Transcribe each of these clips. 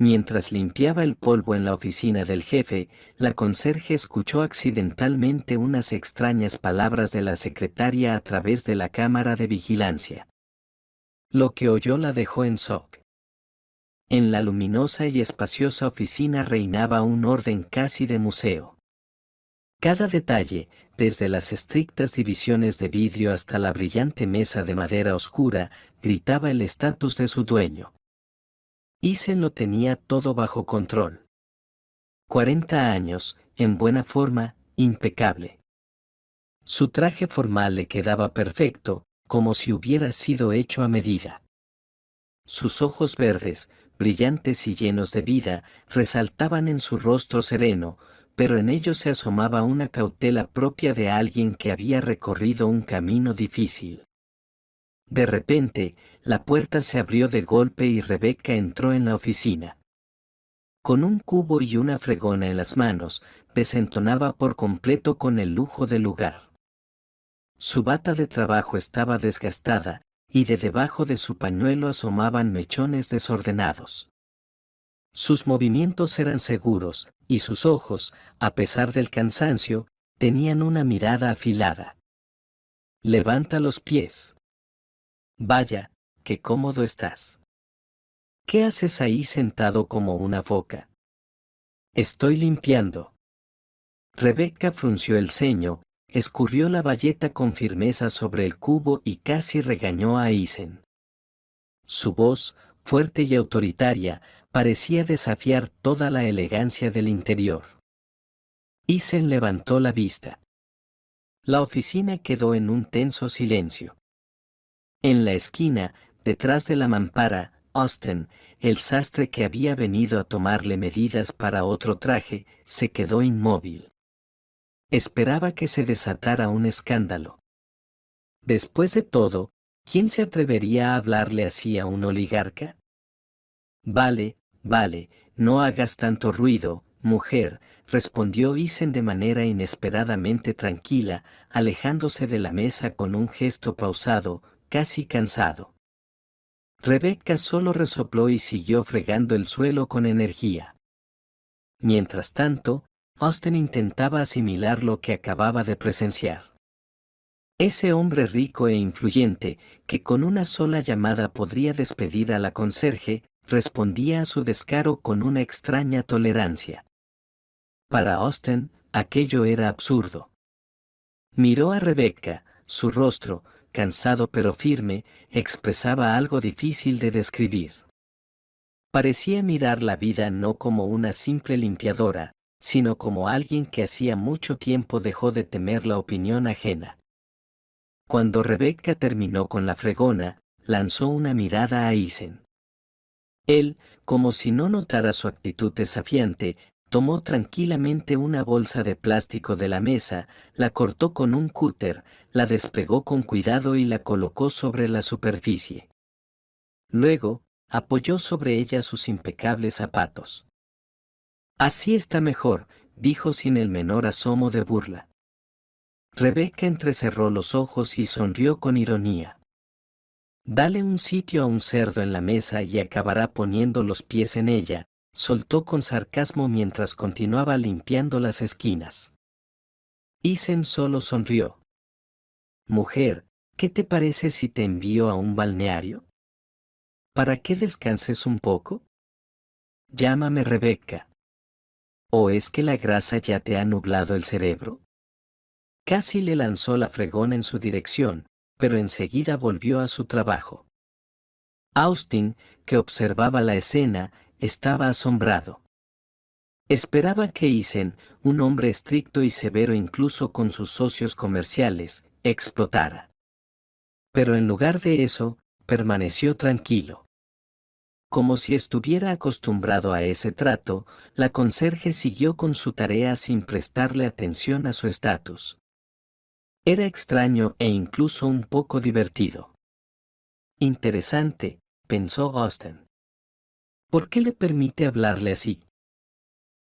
Mientras limpiaba el polvo en la oficina del jefe, la conserje escuchó accidentalmente unas extrañas palabras de la secretaria a través de la cámara de vigilancia. Lo que oyó la dejó en shock. En la luminosa y espaciosa oficina reinaba un orden casi de museo. Cada detalle, desde las estrictas divisiones de vidrio hasta la brillante mesa de madera oscura, gritaba el estatus de su dueño. Isen lo tenía todo bajo control. 40 años, en buena forma, impecable. Su traje formal le quedaba perfecto, como si hubiera sido hecho a medida. Sus ojos verdes, brillantes y llenos de vida, resaltaban en su rostro sereno, pero en ellos se asomaba una cautela propia de alguien que había recorrido un camino difícil. De repente, la puerta se abrió de golpe y Rebecca entró en la oficina. Con un cubo y una fregona en las manos, desentonaba por completo con el lujo del lugar. Su bata de trabajo estaba desgastada, y de debajo de su pañuelo asomaban mechones desordenados. Sus movimientos eran seguros, y sus ojos, a pesar del cansancio, tenían una mirada afilada. Levanta los pies. Vaya, qué cómodo estás. ¿Qué haces ahí sentado como una foca? Estoy limpiando. Rebecca frunció el ceño, escurrió la bayeta con firmeza sobre el cubo y casi regañó a Isen. Su voz, fuerte y autoritaria, parecía desafiar toda la elegancia del interior. Isen levantó la vista. La oficina quedó en un tenso silencio. En la esquina, detrás de la mampara, Austin, el sastre que había venido a tomarle medidas para otro traje, se quedó inmóvil. Esperaba que se desatara un escándalo. Después de todo, ¿quién se atrevería a hablarle así a un oligarca? Vale, no hagas tanto ruido, mujer, respondió Isen de manera inesperadamente tranquila, alejándose de la mesa con un gesto pausado, casi cansado. Rebecca solo resopló y siguió fregando el suelo con energía. Mientras tanto, Austin intentaba asimilar lo que acababa de presenciar. Ese hombre rico e influyente, que con una sola llamada podría despedir a la conserje, respondía a su descaro con una extraña tolerancia. Para Austin, aquello era absurdo. Miró a Rebecca, su rostro, cansado pero firme, expresaba algo difícil de describir. Parecía mirar la vida no como una simple limpiadora, sino como alguien que hacía mucho tiempo dejó de temer la opinión ajena. Cuando Rebecca terminó con la fregona, lanzó una mirada a Isen. Él, como si no notara su actitud desafiante, tomó tranquilamente una bolsa de plástico de la mesa, la cortó con un cúter, la desplegó con cuidado y la colocó sobre la superficie. Luego, apoyó sobre ella sus impecables zapatos. Así está mejor, dijo sin el menor asomo de burla. Rebecca entrecerró los ojos y sonrió con ironía. Dale un sitio a un cerdo en la mesa y acabará poniendo los pies en ella, soltó con sarcasmo mientras continuaba limpiando las esquinas. Isen solo sonrió. Mujer, ¿qué te parece si te envío a un balneario? ¿Para que descanses un poco? Llámame Rebecca. ¿O es que la grasa ya te ha nublado el cerebro? Casi le lanzó la fregona en su dirección, pero enseguida volvió a su trabajo. Austin, que observaba la escena, estaba asombrado. Esperaba que Isen, un hombre estricto y severo incluso con sus socios comerciales, explotara. Pero en lugar de eso, permaneció tranquilo. Como si estuviera acostumbrado a ese trato, la conserje siguió con su tarea sin prestarle atención a su estatus. Era extraño e incluso un poco divertido. Interesante, pensó Austin. ¿Por qué le permite hablarle así?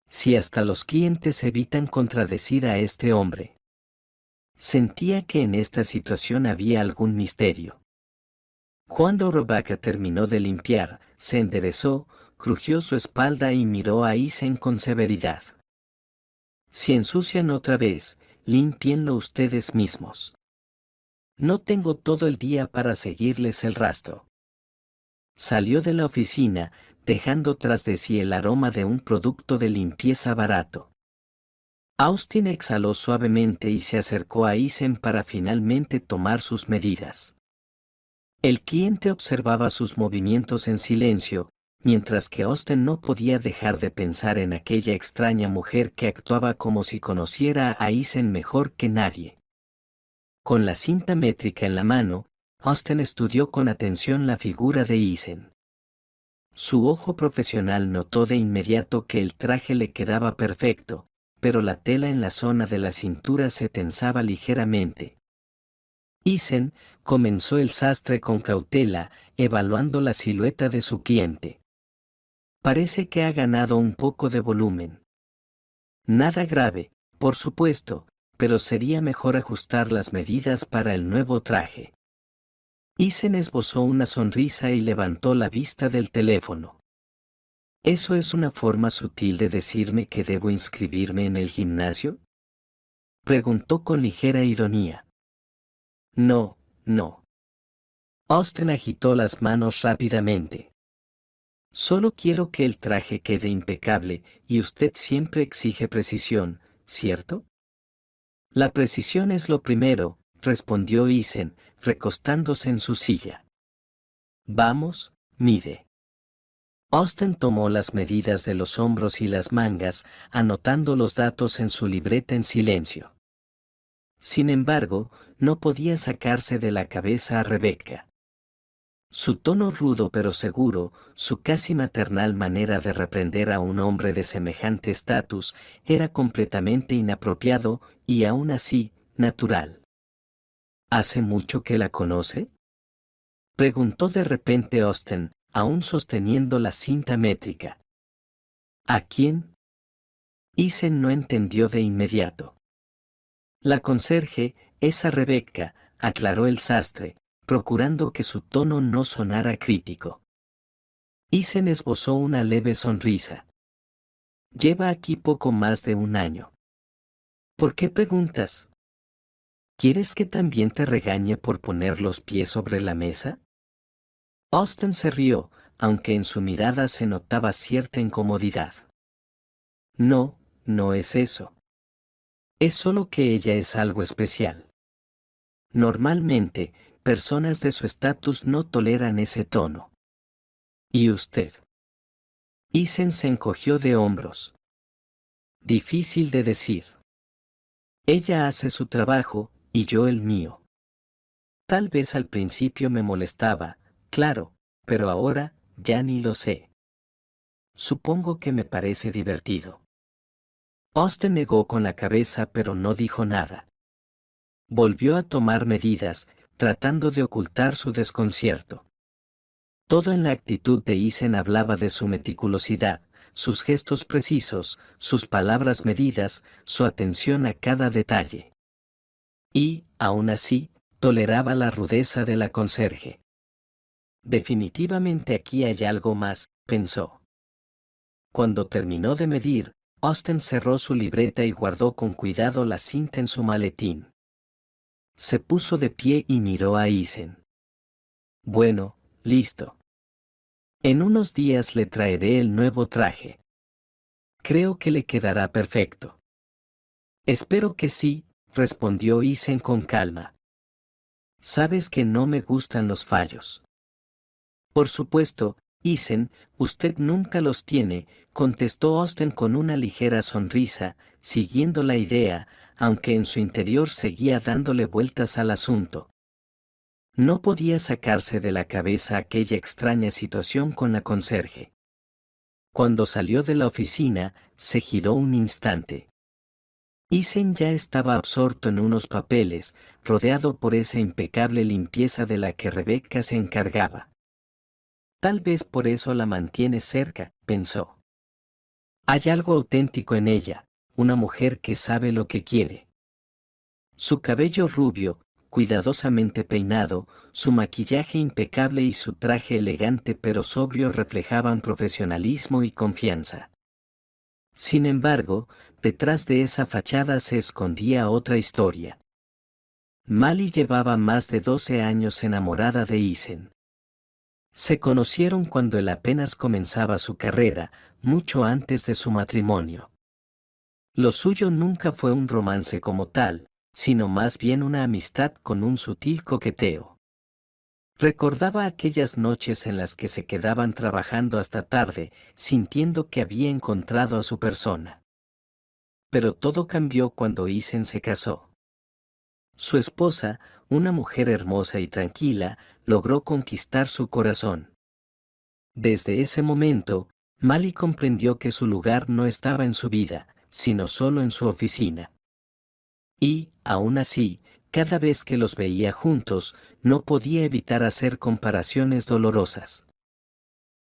Si hasta los clientes evitan contradecir a este hombre. Sentía que en esta situación había algún misterio. Cuando Rebecca terminó de limpiar, se enderezó, crujió su espalda y miró a Isen con severidad. Si ensucian otra vez, límpienlo ustedes mismos. No tengo todo el día para seguirles el rastro. Salió de la oficina, dejando tras de sí el aroma de un producto de limpieza barato. Austin exhaló suavemente y se acercó a Isen para finalmente tomar sus medidas. El cliente observaba sus movimientos en silencio, mientras que Austin no podía dejar de pensar en aquella extraña mujer que actuaba como si conociera a Isen mejor que nadie. Con la cinta métrica en la mano, Austin estudió con atención la figura de Isen. Su ojo profesional notó de inmediato que el traje le quedaba perfecto, pero la tela en la zona de la cintura se tensaba ligeramente. Isen comenzó el sastre con cautela, evaluando la silueta de su cliente. Parece que ha ganado un poco de volumen. Nada grave, por supuesto, pero sería mejor ajustar las medidas para el nuevo traje. Isen esbozó una sonrisa y levantó la vista del teléfono. ¿Eso es una forma sutil de decirme que debo inscribirme en el gimnasio?, preguntó con ligera ironía. No, no. Austin agitó las manos rápidamente. Solo quiero que el traje quede impecable, y usted siempre exige precisión, ¿cierto? La precisión es lo primero, respondió Isen, recostándose en su silla. Vamos, mide. Austin tomó las medidas de los hombros y las mangas, anotando los datos en su libreta en silencio. Sin embargo, no podía sacarse de la cabeza a Rebecca. Su tono rudo pero seguro, su casi maternal manera de reprender a un hombre de semejante estatus, era completamente inapropiado y aún así, natural. ¿Hace mucho que la conoce?, preguntó de repente Austin, aún sosteniendo la cinta métrica. ¿A quién? Isen no entendió de inmediato. La conserje, esa Rebecca, aclaró el sastre, procurando que su tono no sonara crítico. Isen esbozó una leve sonrisa. Lleva aquí poco más de un año. ¿Por qué preguntas? ¿Quieres que también te regañe por poner los pies sobre la mesa? Austin se rió, aunque en su mirada se notaba cierta incomodidad. No, no es eso. Es solo que ella es algo especial. Normalmente, personas de su estatus no toleran ese tono. ¿Y usted? Isen se encogió de hombros. Difícil de decir. Ella hace su trabajo, y yo el mío. Tal vez al principio me molestaba, claro, pero ahora, ya ni lo sé. Supongo que me parece divertido. Austin negó con la cabeza pero no dijo nada. Volvió a tomar medidas, tratando de ocultar su desconcierto. Todo en la actitud de Isen hablaba de su meticulosidad, sus gestos precisos, sus palabras medidas, su atención a cada detalle. Y, aún así, toleraba la rudeza de la conserje. Definitivamente aquí hay algo más, pensó. Cuando terminó de medir, Austin cerró su libreta y guardó con cuidado la cinta en su maletín. Se puso de pie y miró a Isen. Bueno, listo. En unos días le traeré el nuevo traje. Creo que le quedará perfecto. Espero que sí, respondió Isen con calma. Sabes que no me gustan los fallos. Por supuesto, Isen, usted nunca los tiene, contestó Austin con una ligera sonrisa, siguiendo la idea, aunque en su interior seguía dándole vueltas al asunto. No podía sacarse de la cabeza aquella extraña situación con la conserje. Cuando salió de la oficina, se giró un instante. Isen ya estaba absorto en unos papeles, rodeado por esa impecable limpieza de la que Rebecca se encargaba. Tal vez por eso la mantiene cerca, pensó. Hay algo auténtico en ella, una mujer que sabe lo que quiere. Su cabello rubio, cuidadosamente peinado, su maquillaje impecable y su traje elegante pero sobrio reflejaban profesionalismo y confianza. Sin embargo, detrás de esa fachada se escondía otra historia. Mali llevaba más de 12 años enamorada de Isen. Se conocieron cuando él apenas comenzaba su carrera, mucho antes de su matrimonio. Lo suyo nunca fue un romance como tal, sino más bien una amistad con un sutil coqueteo. Recordaba aquellas noches en las que se quedaban trabajando hasta tarde, sintiendo que había encontrado a su persona. Pero todo cambió cuando Isen se casó. Su esposa, una mujer hermosa y tranquila, logró conquistar su corazón. Desde ese momento, Mali comprendió que su lugar no estaba en su vida, sino solo en su oficina. Y, aún así, cada vez que los veía juntos, no podía evitar hacer comparaciones dolorosas.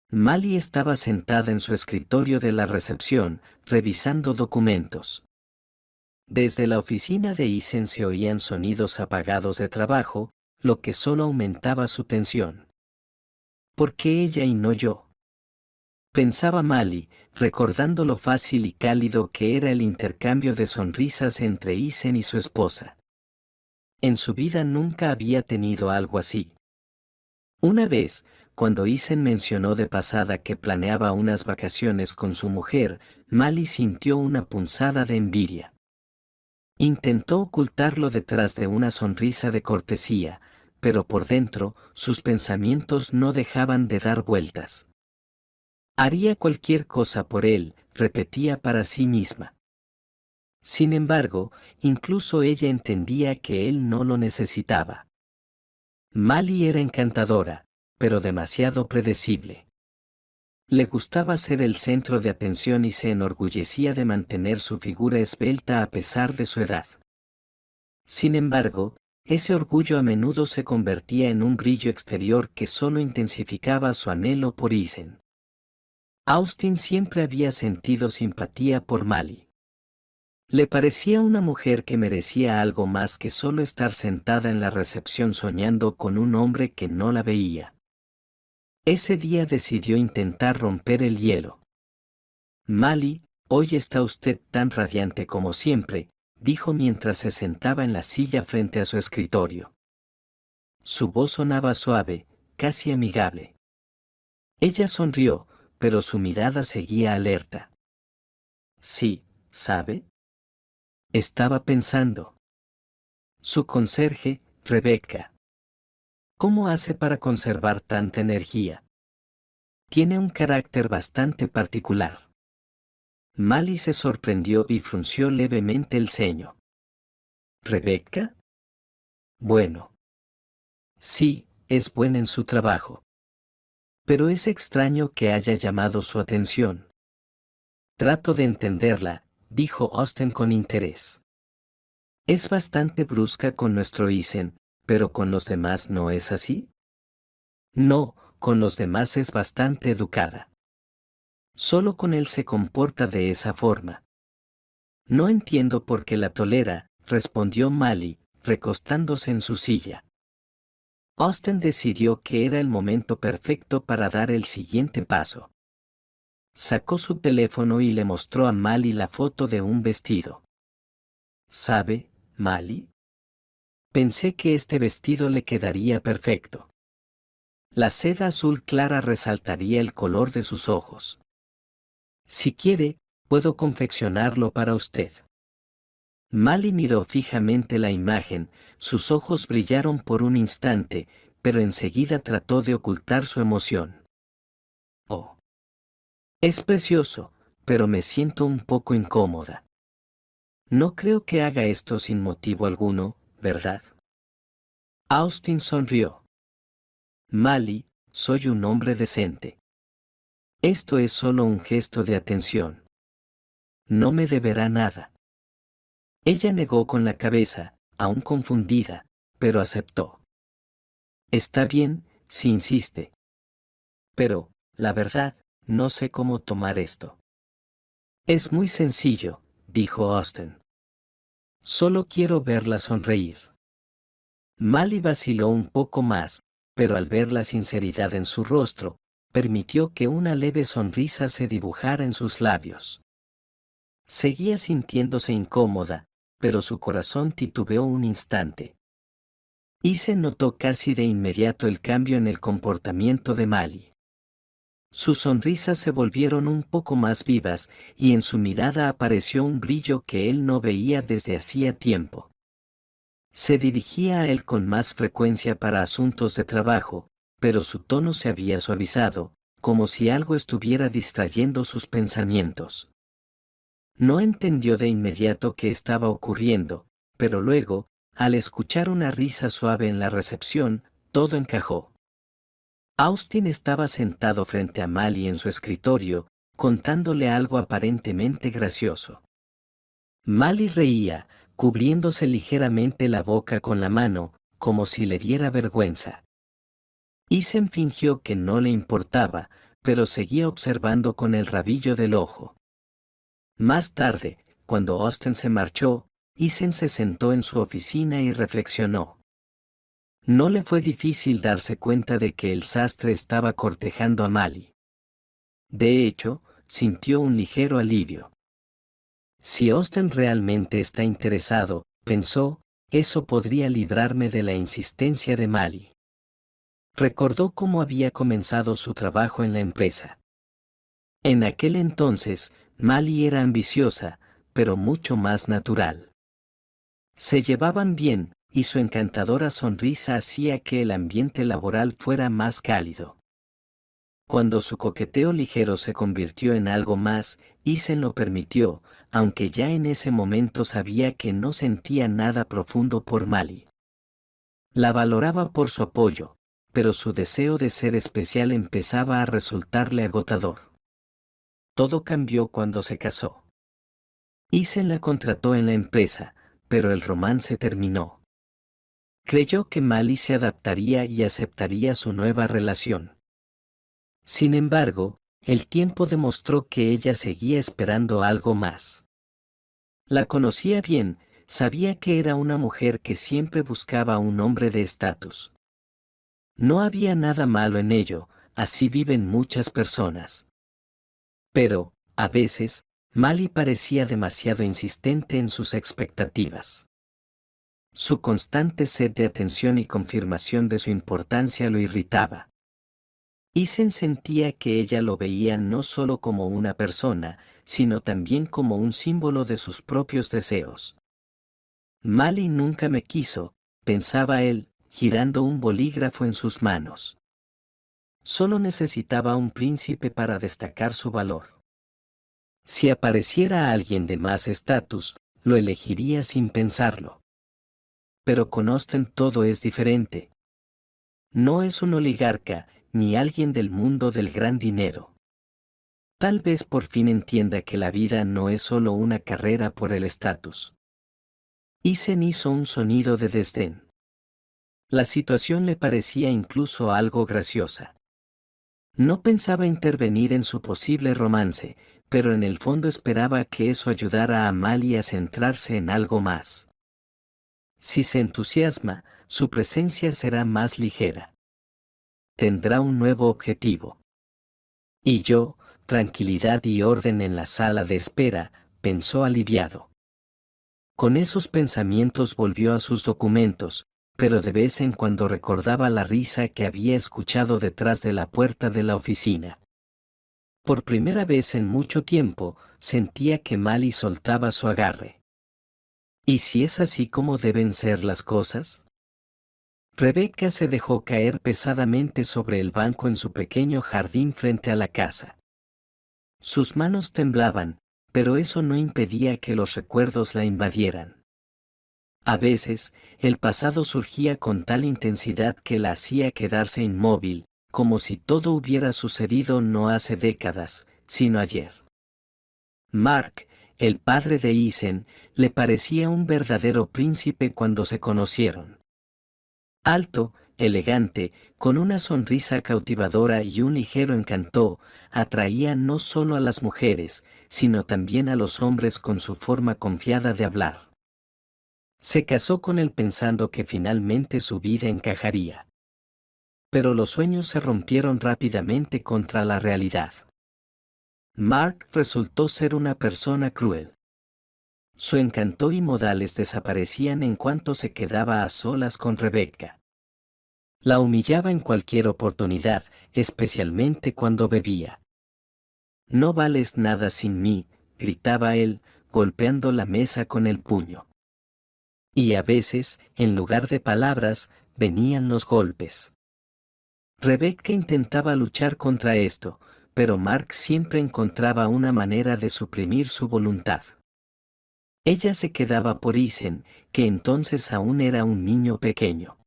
Mali estaba sentada en su escritorio de la recepción, revisando documentos. Desde la oficina de Isen se oían sonidos apagados de trabajo, lo que solo aumentaba su tensión. ¿Por qué ella y no yo? Pensaba Mali, recordando lo fácil y cálido que era el intercambio de sonrisas entre Isen y su esposa. En su vida nunca había tenido algo así. Una vez, cuando Isen mencionó de pasada que planeaba unas vacaciones con su mujer, Mali sintió una punzada de envidia. Intentó ocultarlo detrás de una sonrisa de cortesía, pero por dentro, sus pensamientos no dejaban de dar vueltas. Haría cualquier cosa por él, repetía para sí misma. Sin embargo, incluso ella entendía que él no lo necesitaba. Mali era encantadora, pero demasiado predecible. Le gustaba ser el centro de atención y se enorgullecía de mantener su figura esbelta a pesar de su edad. Sin embargo, ese orgullo a menudo se convertía en un brillo exterior que solo intensificaba su anhelo por Isen. Austin siempre había sentido simpatía por Mali. Le parecía una mujer que merecía algo más que solo estar sentada en la recepción soñando con un hombre que no la veía. Ese día decidió intentar romper el hielo. Mali, hoy está usted tan radiante como siempre, dijo mientras se sentaba en la silla frente a su escritorio. Su voz sonaba suave, casi amigable. Ella sonrió, pero su mirada seguía alerta. Sí, ¿sabe? Estaba pensando. Su conserje, Rebecca. ¿Cómo hace para conservar tanta energía? Tiene un carácter bastante particular. Mali se sorprendió y frunció levemente el ceño. ¿Rebecca? Bueno. Sí, es buena en su trabajo. Pero es extraño que haya llamado su atención. Trato de entenderla, dijo Austen con interés. Es bastante brusca con nuestro Isen, pero con los demás no es así. No, con los demás es bastante educada. Solo con él se comporta de esa forma. No entiendo por qué la tolera, respondió Mali, recostándose en su silla. Austen decidió que era el momento perfecto para dar el siguiente paso. Sacó su teléfono y le mostró a Mali la foto de un vestido. ¿Sabe, Mali? Pensé que este vestido le quedaría perfecto. La seda azul clara resaltaría el color de sus ojos. Si quiere, puedo confeccionarlo para usted. Mali miró fijamente la imagen, sus ojos brillaron por un instante, pero enseguida trató de ocultar su emoción. Oh. Es precioso, pero me siento un poco incómoda. No creo que haga esto sin motivo alguno, ¿verdad? Austin sonrió. Mali, soy un hombre decente. Esto es solo un gesto de atención. No me deberá nada. Ella negó con la cabeza, aún confundida, pero aceptó. Está bien, si insiste. Pero, la verdad, no sé cómo tomar esto. Es muy sencillo, dijo Austen. Solo quiero verla sonreír. Mali vaciló un poco más, pero al ver la sinceridad en su rostro, permitió que una leve sonrisa se dibujara en sus labios. Seguía sintiéndose incómoda, pero su corazón titubeó un instante. Y se notó casi de inmediato el cambio en el comportamiento de Mali. Sus sonrisas se volvieron un poco más vivas y en su mirada apareció un brillo que él no veía desde hacía tiempo. Se dirigía a él con más frecuencia para asuntos de trabajo, pero su tono se había suavizado, como si algo estuviera distrayendo sus pensamientos. No entendió de inmediato qué estaba ocurriendo, pero luego, al escuchar una risa suave en la recepción, todo encajó. Austin estaba sentado frente a Mali en su escritorio, contándole algo aparentemente gracioso. Mali reía, cubriéndose ligeramente la boca con la mano, como si le diera vergüenza. Isen fingió que no le importaba, pero seguía observando con el rabillo del ojo. Más tarde, cuando Austin se marchó, Isen se sentó en su oficina y reflexionó. No le fue difícil darse cuenta de que el sastre estaba cortejando a Mali. De hecho, sintió un ligero alivio. Si Austin realmente está interesado, pensó, eso podría librarme de la insistencia de Mali. Recordó cómo había comenzado su trabajo en la empresa. En aquel entonces, Mali era ambiciosa, pero mucho más natural. Se llevaban bien, y su encantadora sonrisa hacía que el ambiente laboral fuera más cálido. Cuando su coqueteo ligero se convirtió en algo más, Isen lo permitió, aunque ya en ese momento sabía que no sentía nada profundo por Mali. La valoraba por su apoyo, pero su deseo de ser especial empezaba a resultarle agotador. Todo cambió cuando se casó. Isen la contrató en la empresa, pero el romance terminó. Creyó que Mali se adaptaría y aceptaría su nueva relación. Sin embargo, el tiempo demostró que ella seguía esperando algo más. La conocía bien, sabía que era una mujer que siempre buscaba a un hombre de estatus. No había nada malo en ello, así viven muchas personas. Pero, a veces, Mali parecía demasiado insistente en sus expectativas. Su constante sed de atención y confirmación de su importancia lo irritaba. Isen sentía que ella lo veía no solo como una persona, sino también como un símbolo de sus propios deseos. Mali nunca me quiso, pensaba él, girando un bolígrafo en sus manos. Solo necesitaba un príncipe para destacar su valor. Si apareciera alguien de más estatus, lo elegiría sin pensarlo. Pero con Austen todo es diferente. No es un oligarca, ni alguien del mundo del gran dinero. Tal vez por fin entienda que la vida no es solo una carrera por el estatus. Isen hizo un sonido de desdén. La situación le parecía incluso algo graciosa. No pensaba intervenir en su posible romance, pero en el fondo esperaba que eso ayudara a Mali a centrarse en algo más. Si se entusiasma, su presencia será más ligera. Tendrá un nuevo objetivo. Y yo, tranquilidad y orden en la sala de espera, pensó aliviado. Con esos pensamientos volvió a sus documentos, pero de vez en cuando recordaba la risa que había escuchado detrás de la puerta de la oficina. Por primera vez en mucho tiempo, sentía que Mali soltaba su agarre. ¿Y si es así como deben ser las cosas? Rebecca se dejó caer pesadamente sobre el banco en su pequeño jardín frente a la casa. Sus manos temblaban, pero eso no impedía que los recuerdos la invadieran. A veces, el pasado surgía con tal intensidad que la hacía quedarse inmóvil, como si todo hubiera sucedido no hace décadas, sino ayer. Mark, el padre de Isen, le parecía un verdadero príncipe cuando se conocieron. Alto, elegante, con una sonrisa cautivadora y un ligero encanto, atraía no solo a las mujeres, sino también a los hombres con su forma confiada de hablar. Se casó con él pensando que finalmente su vida encajaría. Pero los sueños se rompieron rápidamente contra la realidad. Mark resultó ser una persona cruel. Su encanto y modales desaparecían en cuanto se quedaba a solas con Rebecca. La humillaba en cualquier oportunidad, especialmente cuando bebía. «No vales nada sin mí», gritaba él, golpeando la mesa con el puño. Y a veces, en lugar de palabras, venían los golpes. Rebecca intentaba luchar contra esto, pero Mark siempre encontraba una manera de suprimir su voluntad. Ella se quedaba por Ethan, que entonces aún era un niño pequeño.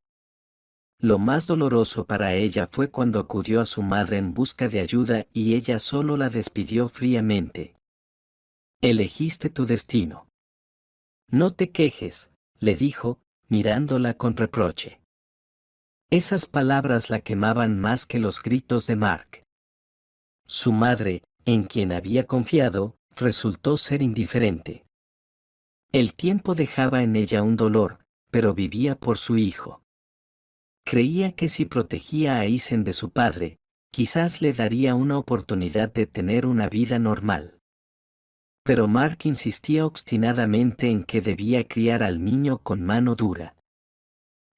Lo más doloroso para ella fue cuando acudió a su madre en busca de ayuda y ella solo la despidió fríamente. «Elegiste tu destino. No te quejes», le dijo, mirándola con reproche. Esas palabras la quemaban más que los gritos de Mark. Su madre, en quien había confiado, resultó ser indiferente. El tiempo dejaba en ella un dolor, pero vivía por su hijo. Creía que si protegía a Ethan de su padre, quizás le daría una oportunidad de tener una vida normal. Pero Mark insistía obstinadamente en que debía criar al niño con mano dura.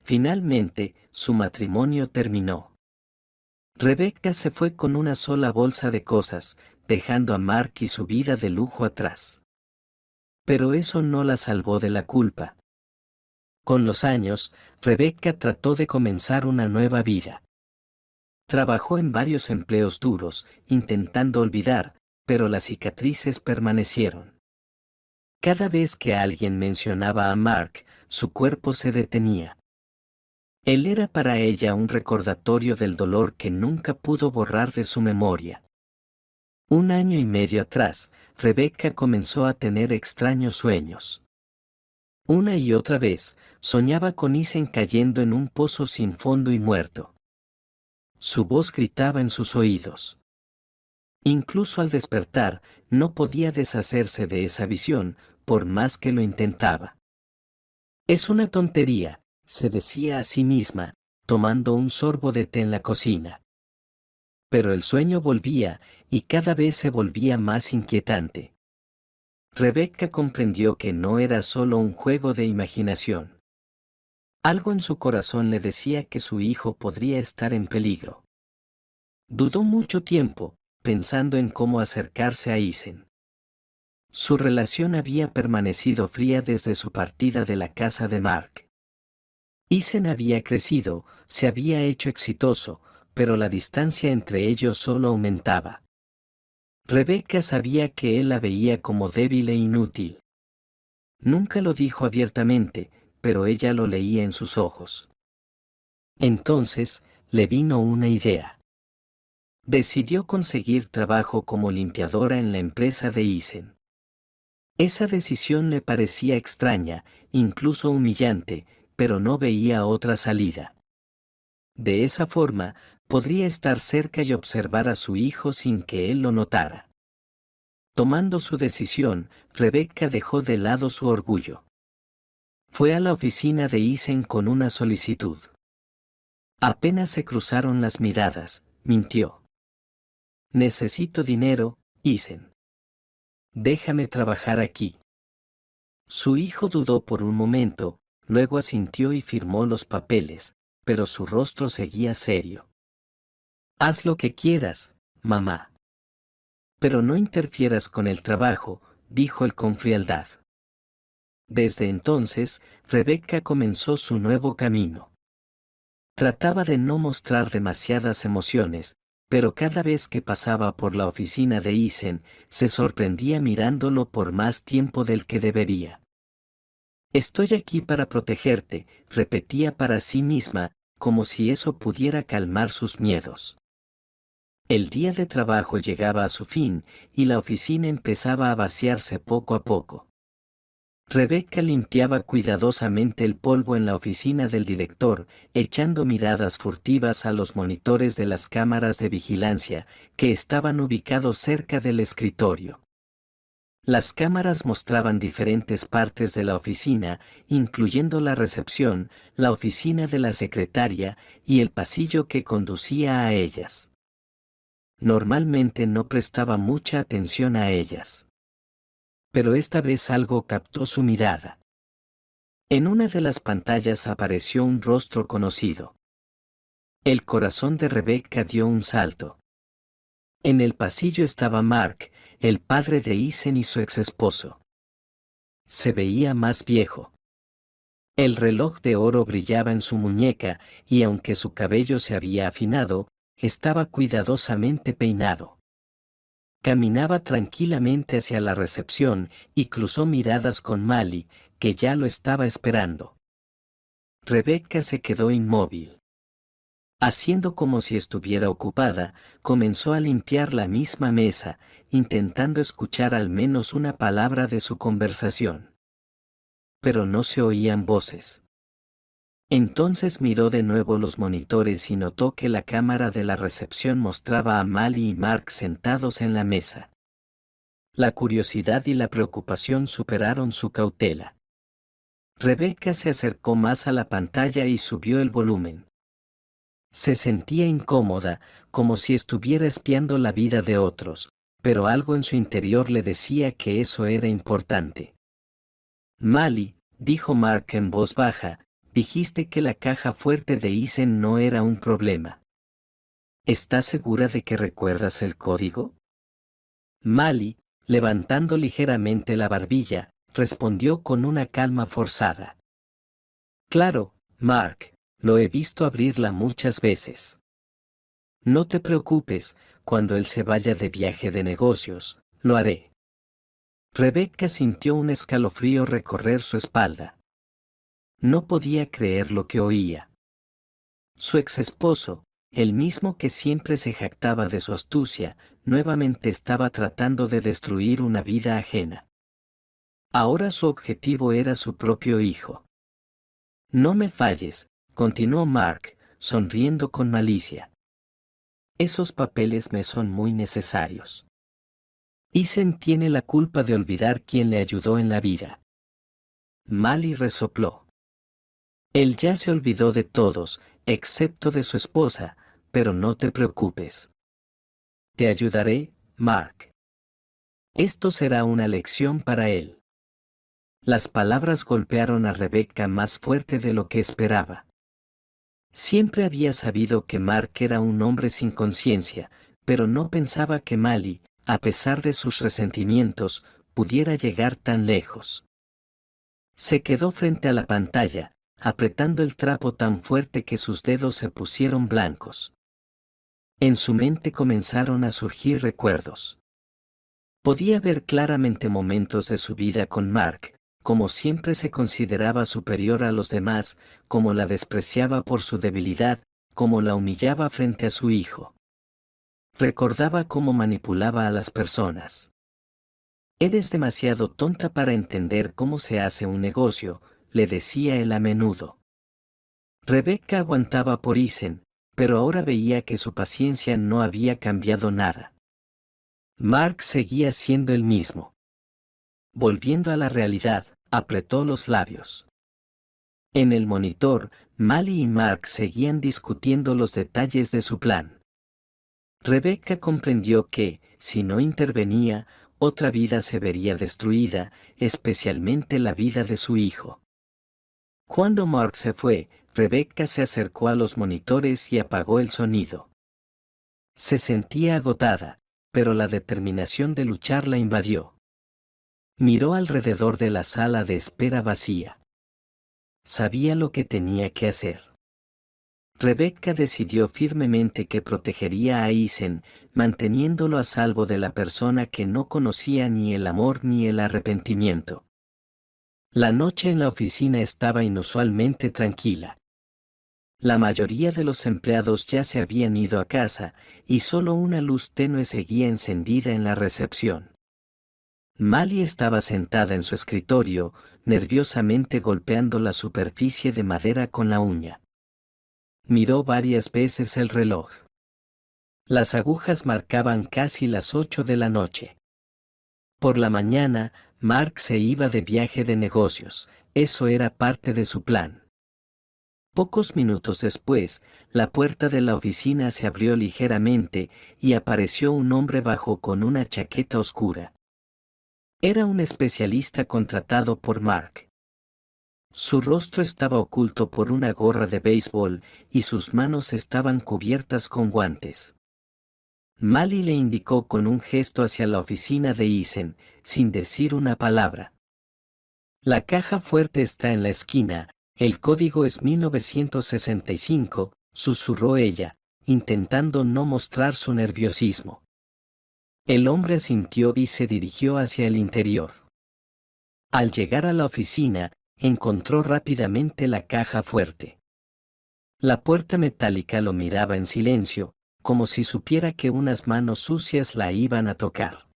Finalmente, su matrimonio terminó. Rebecca se fue con una sola bolsa de cosas, dejando a Mark y su vida de lujo atrás. Pero eso no la salvó de la culpa. Con los años, Rebecca trató de comenzar una nueva vida. Trabajó en varios empleos duros, intentando olvidar, pero las cicatrices permanecieron. Cada vez que alguien mencionaba a Mark, su cuerpo se detenía. Él era para ella un recordatorio del dolor que nunca pudo borrar de su memoria. 1 año y medio atrás, Rebecca comenzó a tener extraños sueños. Una y otra vez, soñaba con Ethan cayendo en un pozo sin fondo y muerto. Su voz gritaba en sus oídos. Incluso al despertar, no podía deshacerse de esa visión, por más que lo intentaba. «Es una tontería», se decía a sí misma, tomando un sorbo de té en la cocina. Pero el sueño volvía, y cada vez se volvía más inquietante. Rebecca comprendió que no era solo un juego de imaginación. Algo en su corazón le decía que su hijo podría estar en peligro. Dudó mucho tiempo, pensando en cómo acercarse a Ethan. Su relación había permanecido fría desde su partida de la casa de Mark. Ethan había crecido, se había hecho exitoso, pero la distancia entre ellos solo aumentaba. Rebecca sabía que él la veía como débil e inútil. Nunca lo dijo abiertamente, pero ella lo leía en sus ojos. Entonces, le vino una idea. Decidió conseguir trabajo como limpiadora en la empresa de Ethan. Esa decisión le parecía extraña, incluso humillante, pero no veía otra salida. De esa forma, podría estar cerca y observar a su hijo sin que él lo notara. Tomando su decisión, Rebecca dejó de lado su orgullo. Fue a la oficina de Ethan con una solicitud. Apenas se cruzaron las miradas, mintió. «Necesito dinero, Ethan. Déjame trabajar aquí». Su hijo dudó por un momento, luego asintió y firmó los papeles, pero su rostro seguía serio. «Haz lo que quieras, mamá. Pero no interfieras con el trabajo», dijo él con frialdad. Desde entonces, Rebecca comenzó su nuevo camino. Trataba de no mostrar demasiadas emociones, pero cada vez que pasaba por la oficina de Ethan, se sorprendía mirándolo por más tiempo del que debería. «Estoy aquí para protegerte», repetía para sí misma, como si eso pudiera calmar sus miedos. El día de trabajo llegaba a su fin, y la oficina empezaba a vaciarse poco a poco. Rebecca limpiaba cuidadosamente el polvo en la oficina del director, echando miradas furtivas a los monitores de las cámaras de vigilancia, que estaban ubicados cerca del escritorio. Las cámaras mostraban diferentes partes de la oficina, incluyendo la recepción, la oficina de la secretaria y el pasillo que conducía a ellas. Normalmente no prestaba mucha atención a ellas. Pero esta vez algo captó su mirada. En una de las pantallas apareció un rostro conocido. El corazón de Rebecca dio un salto. En el pasillo estaba Mark, el padre de Isen y su exesposo. Se veía más viejo. El reloj de oro brillaba en su muñeca, y aunque su cabello se había afinado, estaba cuidadosamente peinado. Caminaba tranquilamente hacia la recepción y cruzó miradas con Mali, que ya lo estaba esperando. Rebecca se quedó inmóvil. Haciendo como si estuviera ocupada, comenzó a limpiar la misma mesa, intentando escuchar al menos una palabra de su conversación. Pero no se oían voces. Entonces miró de nuevo los monitores y notó que la cámara de la recepción mostraba a Mali y Mark sentados en la mesa. La curiosidad y la preocupación superaron su cautela. Rebecca se acercó más a la pantalla y subió el volumen. Se sentía incómoda, como si estuviera espiando la vida de otros, pero algo en su interior le decía que eso era importante. Mali, dijo Mark en voz baja, dijiste que la caja fuerte de Isen no era un problema. ¿Estás segura de que recuerdas el código? Mali, levantando ligeramente la barbilla, respondió con una calma forzada. Claro, Mark. Lo he visto abrirla muchas veces. No te preocupes, cuando él se vaya de viaje de negocios, lo haré. Rebecca sintió un escalofrío recorrer su espalda. No podía creer lo que oía. Su exesposo, el mismo que siempre se jactaba de su astucia, nuevamente estaba tratando de destruir una vida ajena. Ahora su objetivo era su propio hijo. No me falles, continuó Mark, sonriendo con malicia. Esos papeles me son muy necesarios. Isen tiene la culpa de olvidar quién le ayudó en la vida. Mali resopló. Él ya se olvidó de todos, excepto de su esposa, pero no te preocupes. Te ayudaré, Mark. Esto será una lección para él. Las palabras golpearon a Rebecca más fuerte de lo que esperaba. Siempre había sabido que Mark era un hombre sin conciencia, pero no pensaba que Mali, a pesar de sus resentimientos, pudiera llegar tan lejos. Se quedó frente a la pantalla, apretando el trapo tan fuerte que sus dedos se pusieron blancos. En su mente comenzaron a surgir recuerdos. Podía ver claramente momentos de su vida con Mark, como siempre se consideraba superior a los demás, como la despreciaba por su debilidad, como la humillaba frente a su hijo. Recordaba cómo manipulaba a las personas. Eres demasiado tonta para entender cómo se hace un negocio, le decía él a menudo. Rebecca aguantaba por Isen, pero ahora veía que su paciencia no había cambiado nada. Mark seguía siendo el mismo. Volviendo a la realidad, apretó los labios. En el monitor, Mali y Mark seguían discutiendo los detalles de su plan. Rebecca comprendió que, si no intervenía, otra vida se vería destruida, especialmente la vida de su hijo. Cuando Mark se fue, Rebecca se acercó a los monitores y apagó el sonido. Se sentía agotada, pero la determinación de luchar la invadió. Miró alrededor de la sala de espera vacía. Sabía lo que tenía que hacer. Rebecca decidió firmemente que protegería a Isen, manteniéndolo a salvo de la persona que no conocía ni el amor ni el arrepentimiento. La noche en la oficina estaba inusualmente tranquila. La mayoría de los empleados ya se habían ido a casa, y solo una luz tenue seguía encendida en la recepción. Mali estaba sentada en su escritorio, nerviosamente golpeando la superficie de madera con la uña. Miró varias veces el reloj. Las agujas marcaban casi las 8 de la noche. Por la mañana, Mark se iba de viaje de negocios, eso era parte de su plan. Pocos minutos después, la puerta de la oficina se abrió ligeramente y apareció un hombre bajo con una chaqueta oscura. Era un especialista contratado por Mark. Su rostro estaba oculto por una gorra de béisbol y sus manos estaban cubiertas con guantes. Mali le indicó con un gesto hacia la oficina de Eisen, sin decir una palabra. La caja fuerte está en la esquina, el código es 1965, susurró ella, intentando no mostrar su nerviosismo. El hombre asintió y se dirigió hacia el interior. Al llegar a la oficina, encontró rápidamente la caja fuerte. La puerta metálica lo miraba en silencio, como si supiera que unas manos sucias la iban a tocar.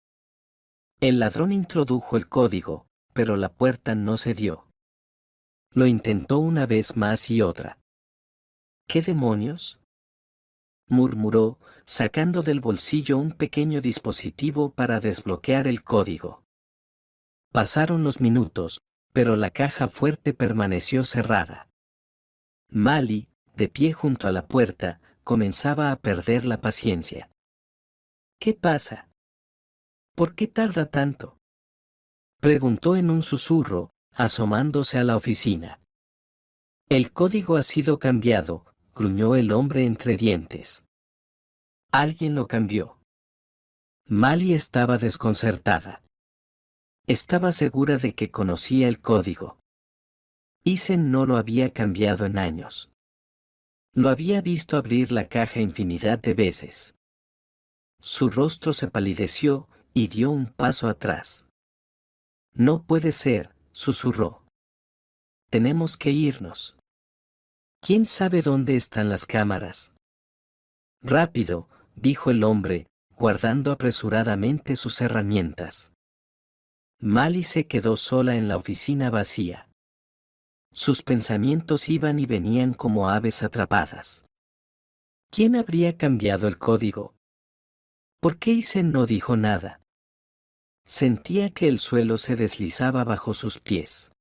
El ladrón introdujo el código, pero la puerta no cedió. Lo intentó una vez más y otra. ¿Qué demonios?, murmuró, sacando del bolsillo un pequeño dispositivo para desbloquear el código. Pasaron los minutos, pero la caja fuerte permaneció cerrada. Mali, de pie junto a la puerta, comenzaba a perder la paciencia. ¿Qué pasa? ¿Por qué tarda tanto?, preguntó en un susurro, asomándose a la oficina. El código ha sido cambiado, gruñó el hombre entre dientes. Alguien lo cambió. Mali estaba desconcertada. Estaba segura de que conocía el código. Eisen no lo había cambiado en años. Lo había visto abrir la caja infinidad de veces. Su rostro se palideció y dio un paso atrás. No puede ser, susurró. Tenemos que irnos. ¿Quién sabe dónde están las cámaras? Rápido, dijo el hombre, guardando apresuradamente sus herramientas. Mali se quedó sola en la oficina vacía. Sus pensamientos iban y venían como aves atrapadas. ¿Quién habría cambiado el código? ¿Por qué Eisen no dijo nada? Sentía que el suelo se deslizaba bajo sus pies.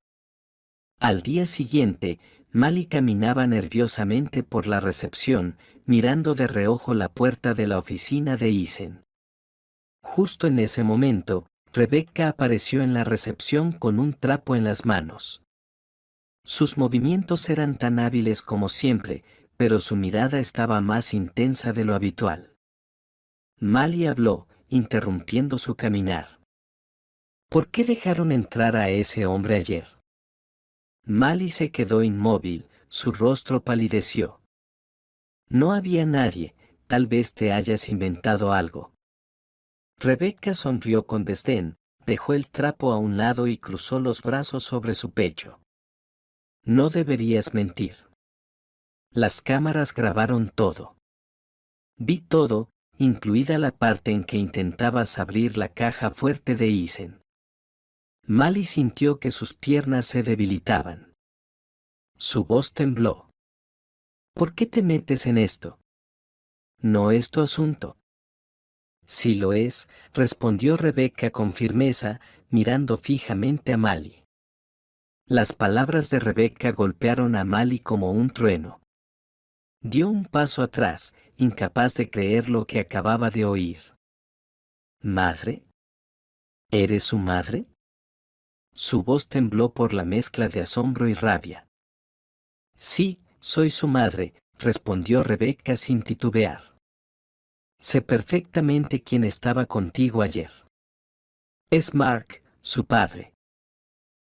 Al día siguiente, Mali caminaba nerviosamente por la recepción, mirando de reojo la puerta de la oficina de Eisen. Justo en ese momento, Rebecca apareció en la recepción con un trapo en las manos. Sus movimientos eran tan hábiles como siempre, pero su mirada estaba más intensa de lo habitual. Mali habló, interrumpiendo su caminar. ¿Por qué dejaron entrar a ese hombre ayer? Mali se quedó inmóvil, su rostro palideció. No había nadie, tal vez te hayas inventado algo. Rebecca sonrió con desdén, dejó el trapo a un lado y cruzó los brazos sobre su pecho. No deberías mentir. Las cámaras grabaron todo. Vi todo, incluida la parte en que intentabas abrir la caja fuerte de Eisen. Mali sintió que sus piernas se debilitaban. Su voz tembló. ¿Por qué te metes en esto? No es tu asunto. Sí lo es, respondió Rebecca con firmeza, mirando fijamente a Mali. Las palabras de Rebecca golpearon a Mali como un trueno. Dio un paso atrás, incapaz de creer lo que acababa de oír. ¿Madre? ¿Eres su madre? Su voz tembló por la mezcla de asombro y rabia. Sí, soy su madre, respondió Rebecca sin titubear. Sé perfectamente quién estaba contigo ayer. Es Mark, su padre.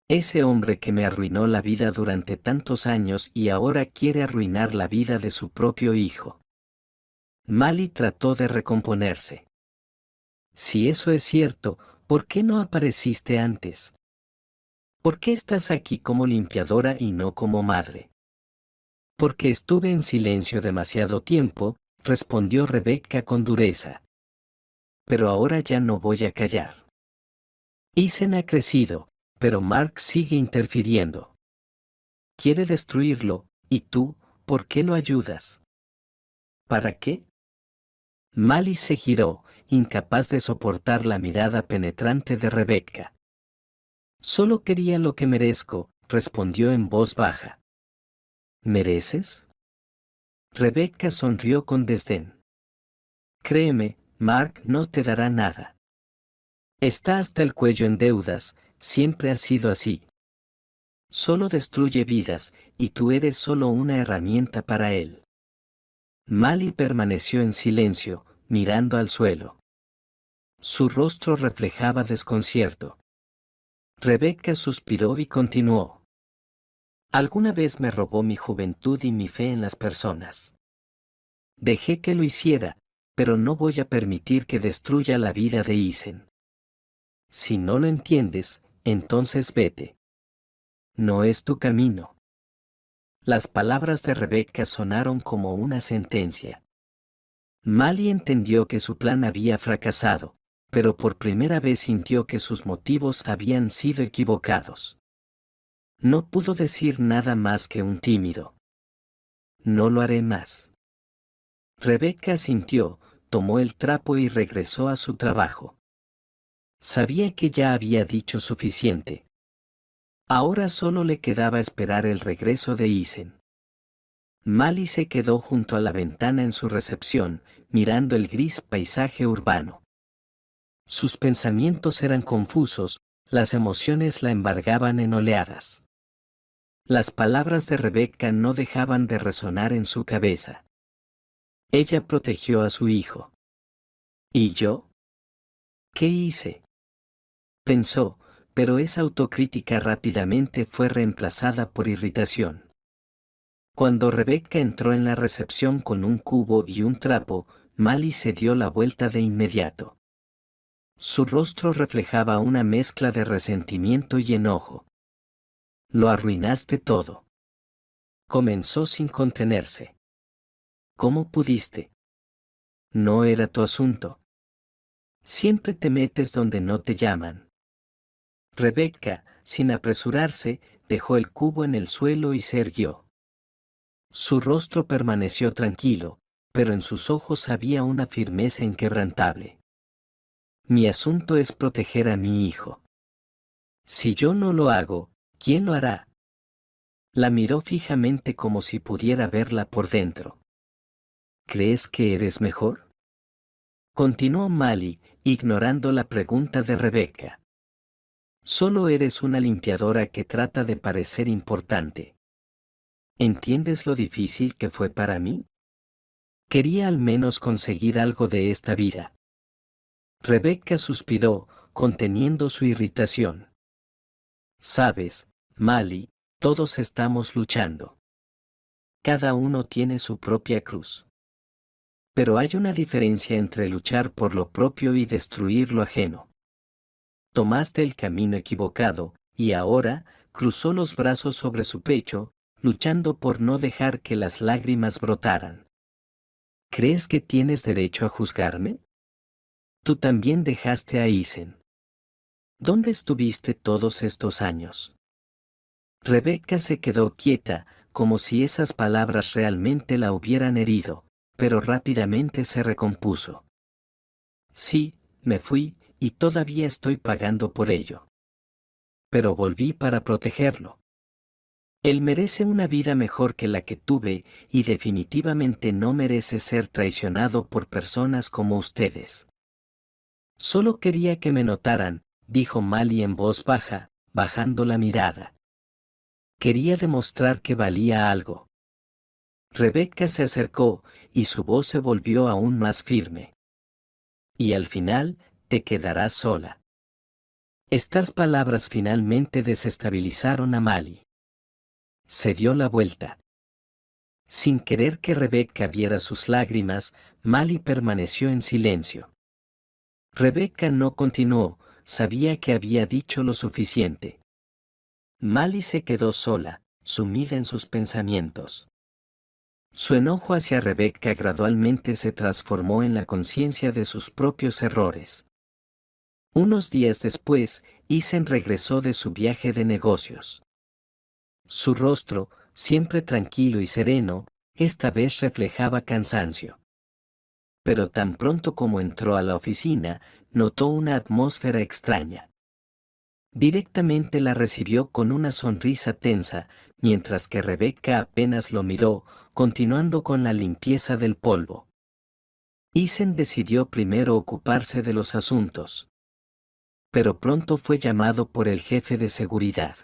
Ese hombre que me arruinó la vida durante tantos años y ahora quiere arruinar la vida de su propio hijo. Mali trató de recomponerse. Si eso es cierto, ¿por qué no apareciste antes? ¿Por qué estás aquí como limpiadora y no como madre? Porque estuve en silencio demasiado tiempo, respondió Rebecca con dureza. Pero ahora ya no voy a callar. Eisen ha crecido, pero Mark sigue interfiriendo. Quiere destruirlo, y tú, ¿por qué lo ayudas? ¿Para qué? Mali se giró, incapaz de soportar la mirada penetrante de Rebeca. Solo quería lo que merezco, respondió en voz baja. ¿Mereces? Rebeca sonrió con desdén. Créeme, Mark no te dará nada. Está hasta el cuello en deudas, siempre ha sido así. Solo destruye vidas, y tú eres solo una herramienta para él. Mali permaneció en silencio, mirando al suelo. Su rostro reflejaba desconcierto. Rebeca suspiró y continuó. Alguna vez me robó mi juventud y mi fe en las personas. Dejé que lo hiciera, pero no voy a permitir que destruya la vida de Isen. Si no lo entiendes, entonces vete. No es tu camino. Las palabras de Rebeca sonaron como una sentencia. Mali entendió que su plan había fracasado, pero por primera vez sintió que sus motivos habían sido equivocados. No pudo decir nada más que un tímido. No lo haré más. Rebeca asintió, tomó el trapo y regresó a su trabajo. Sabía que ya había dicho suficiente. Ahora solo le quedaba esperar el regreso de Isen. Mali se quedó junto a la ventana en su recepción, mirando el gris paisaje urbano. Sus pensamientos eran confusos, las emociones la embargaban en oleadas. Las palabras de Rebeca no dejaban de resonar en su cabeza. Ella protegió a su hijo. ¿Y yo? ¿Qué hice? Pensó, pero esa autocrítica rápidamente fue reemplazada por irritación. Cuando Rebeca entró en la recepción con un cubo y un trapo, Mali se dio la vuelta de inmediato. Su rostro reflejaba una mezcla de resentimiento y enojo. Lo arruinaste todo. Comenzó sin contenerse. ¿Cómo pudiste? No era tu asunto. Siempre te metes donde no te llaman. Rebeca, sin apresurarse, dejó el cubo en el suelo y se irguió. Su rostro permaneció tranquilo, pero en sus ojos había una firmeza inquebrantable. Mi asunto es proteger a mi hijo. Si yo no lo hago, ¿quién lo hará? La miró fijamente como si pudiera verla por dentro. ¿Crees que eres mejor? Continuó Mali, ignorando la pregunta de Rebeca. Solo eres una limpiadora que trata de parecer importante. ¿Entiendes lo difícil que fue para mí? Quería al menos conseguir algo de esta vida. Rebeca suspiró, conteniendo su irritación. Sabes, Mali, todos estamos luchando. Cada uno tiene su propia cruz. Pero hay una diferencia entre luchar por lo propio y destruir lo ajeno. Tomaste el camino equivocado, y ahora, cruzó los brazos sobre su pecho, luchando por no dejar que las lágrimas brotaran. ¿Crees que tienes derecho a juzgarme? Tú también dejaste a Isen. ¿Dónde estuviste todos estos años? Rebeca se quedó quieta, como si esas palabras realmente la hubieran herido, pero rápidamente se recompuso. Sí, me fui, y todavía estoy pagando por ello. Pero volví para protegerlo. Él merece una vida mejor que la que tuve, y definitivamente no merece ser traicionado por personas como ustedes. Solo quería que me notaran, dijo Mali en voz baja, bajando la mirada. Quería demostrar que valía algo. Rebeca se acercó, y su voz se volvió aún más firme. Y al final, te quedarás sola. Estas palabras finalmente desestabilizaron a Mali. Se dio la vuelta. Sin querer que Rebeca viera sus lágrimas, Mali permaneció en silencio. Rebeca no continuó, sabía que había dicho lo suficiente. Mali se quedó sola, sumida en sus pensamientos. Su enojo hacia Rebeca gradualmente se transformó en la conciencia de sus propios errores. Unos días después, Isen regresó de su viaje de negocios. Su rostro, siempre tranquilo y sereno, esta vez reflejaba cansancio. Pero tan pronto como entró a la oficina, notó una atmósfera extraña. Directamente la recibió con una sonrisa tensa, mientras que Rebecca apenas lo miró, continuando con la limpieza del polvo. Eason decidió primero ocuparse de los asuntos. Pero pronto fue llamado por el jefe de seguridad.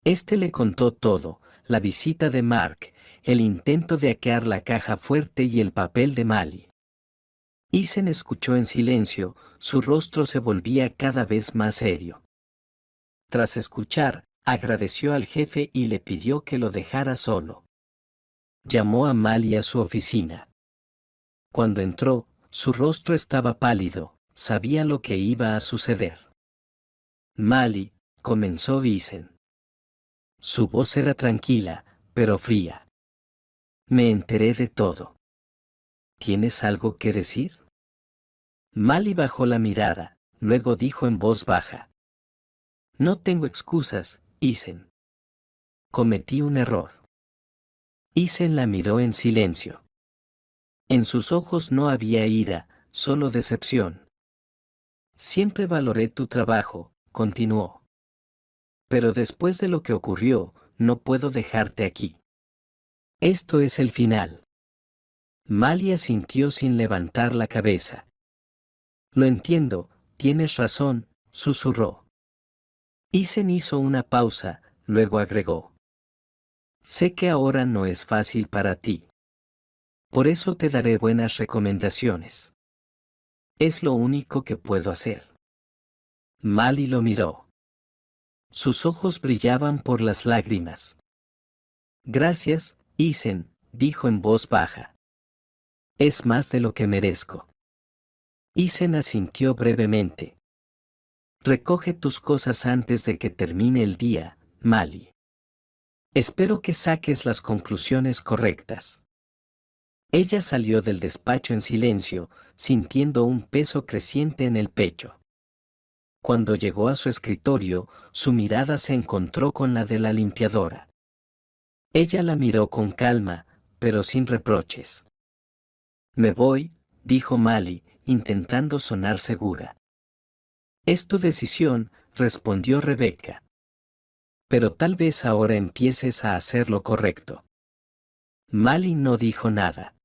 Este le contó todo: la visita de Mark, el intento de hackear la caja fuerte y el papel de Mali. Eason escuchó en silencio, su rostro se volvía cada vez más serio. Tras escuchar, agradeció al jefe y le pidió que lo dejara solo. Llamó a Mali a su oficina. Cuando entró, su rostro estaba pálido, sabía lo que iba a suceder. Mali, comenzó Eason. Su voz era tranquila, pero fría. Me enteré de todo. ¿Tienes algo que decir? Mali bajó la mirada, luego dijo en voz baja. No tengo excusas, Eason. Cometí un error. Eason la miró en silencio. En sus ojos no había ira, solo decepción. Siempre valoré tu trabajo, continuó. Pero después de lo que ocurrió, no puedo dejarte aquí. Esto es el final. Mali asintió sin levantar la cabeza. Lo entiendo, tienes razón, susurró. Eason hizo una pausa, luego agregó. Sé que ahora no es fácil para ti. Por eso te daré buenas recomendaciones. Es lo único que puedo hacer. Mali lo miró. Sus ojos brillaban por las lágrimas. Gracias, Eason, dijo en voz baja. Es más de lo que merezco. Eason asintió brevemente. Recoge tus cosas antes de que termine el día, Mali. Espero que saques las conclusiones correctas. Ella salió del despacho en silencio, sintiendo un peso creciente en el pecho. Cuando llegó a su escritorio, su mirada se encontró con la de la limpiadora. Ella la miró con calma, pero sin reproches. Me voy, dijo Mali, intentando sonar segura. Es tu decisión, respondió Rebecca. Pero tal vez ahora empieces a hacer lo correcto. Mali no dijo nada.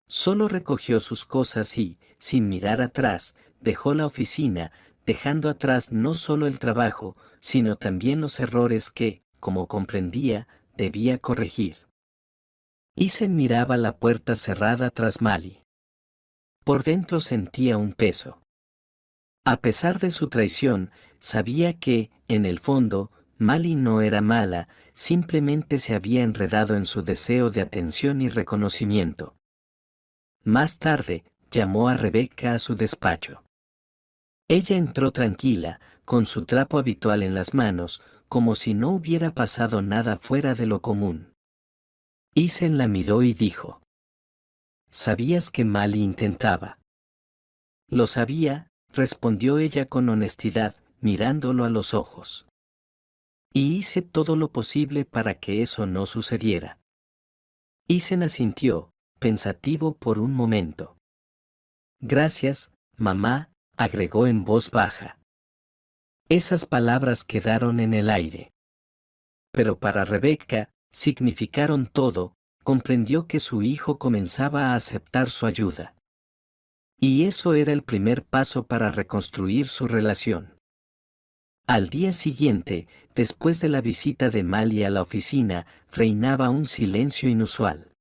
Solo recogió sus cosas y, sin mirar atrás, dejó la oficina, dejando atrás no solo el trabajo, sino también los errores que, como comprendía, debía corregir. Eason miraba la puerta cerrada tras Mali. Por dentro sentía un peso. A pesar de su traición, sabía que, en el fondo, Mali no era mala, simplemente se había enredado en su deseo de atención y reconocimiento. Más tarde, llamó a Rebecca a su despacho. Ella entró tranquila, con su trapo habitual en las manos, como si no hubiera pasado nada fuera de lo común. Eason la miró y dijo. ¿Sabías que Mali intentaba? Lo sabía, respondió ella con honestidad, mirándolo a los ojos. Y hice todo lo posible para que eso no sucediera. Eason asintió, pensativo por un momento. Gracias, mamá, agregó en voz baja. Esas palabras quedaron en el aire. Pero para Rebecca, significaron todo, comprendió que su hijo comenzaba a aceptar su ayuda. Y eso era el primer paso para reconstruir su relación. Al día siguiente, después de la visita de Mali a la oficina, reinaba un silencio inusual.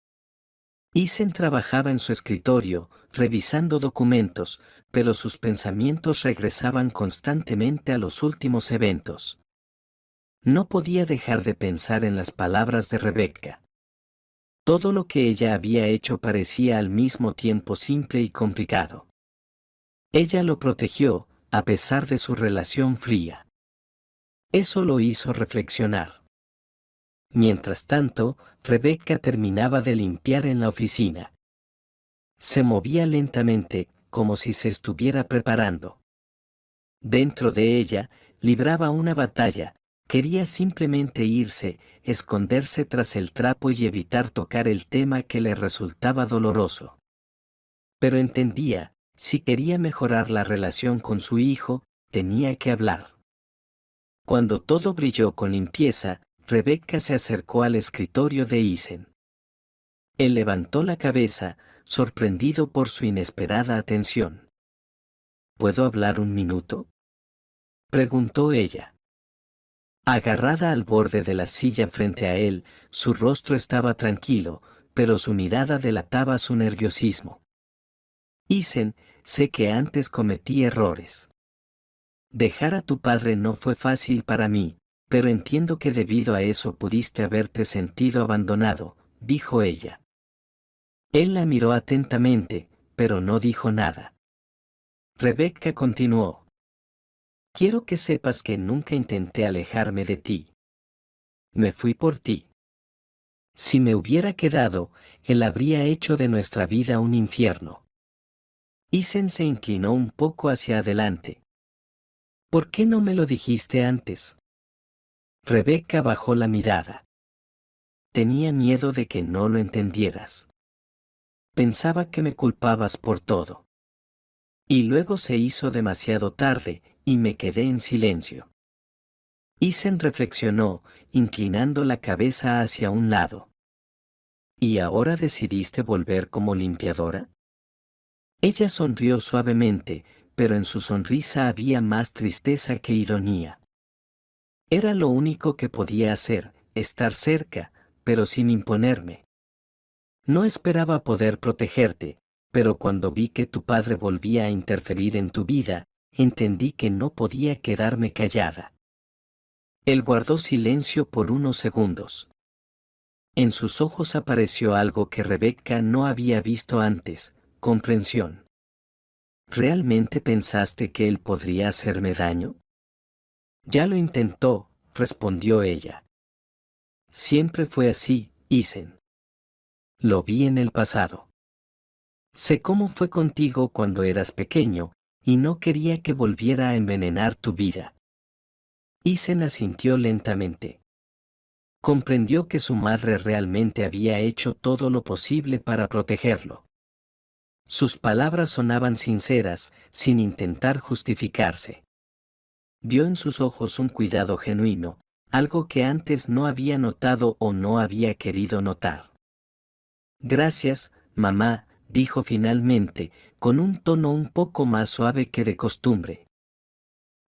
Eason trabajaba en su escritorio, revisando documentos, pero sus pensamientos regresaban constantemente a los últimos eventos. No podía dejar de pensar en las palabras de Rebecca. Todo lo que ella había hecho parecía al mismo tiempo simple y complicado. Ella lo protegió, a pesar de su relación fría. Eso lo hizo reflexionar. Mientras tanto, Rebecca terminaba de limpiar en la oficina. Se movía lentamente, como si se estuviera preparando. Dentro de ella, libraba una batalla, quería simplemente irse, esconderse tras el trapo y evitar tocar el tema que le resultaba doloroso. Pero entendía, si quería mejorar la relación con su hijo, tenía que hablar. Cuando todo brilló con limpieza, Rebecca se acercó al escritorio de Isen. Él levantó la cabeza, sorprendido por su inesperada atención. ¿Puedo hablar un minuto?, preguntó ella. Agarrada al borde de la silla frente a él, su rostro estaba tranquilo, pero su mirada delataba su nerviosismo. Isen, sé que antes cometí errores. Dejar a tu padre no fue fácil para mí, pero entiendo que debido a eso pudiste haberte sentido abandonado, dijo ella. Él la miró atentamente, pero no dijo nada. Rebecca continuó. Quiero que sepas que nunca intenté alejarme de ti. Me fui por ti. Si me hubiera quedado, él habría hecho de nuestra vida un infierno. Isen se inclinó un poco hacia adelante. ¿Por qué no me lo dijiste antes? Rebecca bajó la mirada. Tenía miedo de que no lo entendieras. Pensaba que me culpabas por todo. Y luego se hizo demasiado tarde, y me quedé en silencio. Isen reflexionó, inclinando la cabeza hacia un lado. ¿Y ahora decidiste volver como limpiadora? Ella sonrió suavemente, pero en su sonrisa había más tristeza que ironía. Era lo único que podía hacer, estar cerca, pero sin imponerme. No esperaba poder protegerte, pero cuando vi que tu padre volvía a interferir en tu vida, entendí que no podía quedarme callada. Él guardó silencio por unos segundos. En sus ojos apareció algo que Rebecca no había visto antes, comprensión. ¿Realmente pensaste que él podría hacerme daño? Ya lo intentó, respondió ella. Siempre fue así, Isen. Lo vi en el pasado. Sé cómo fue contigo cuando eras pequeño, y no quería que volviera a envenenar tu vida. Isen asintió lentamente. Comprendió que su madre realmente había hecho todo lo posible para protegerlo. Sus palabras sonaban sinceras, sin intentar justificarse. Vio en sus ojos un cuidado genuino, algo que antes no había notado o no había querido notar. Gracias, mamá, dijo finalmente, con un tono un poco más suave que de costumbre.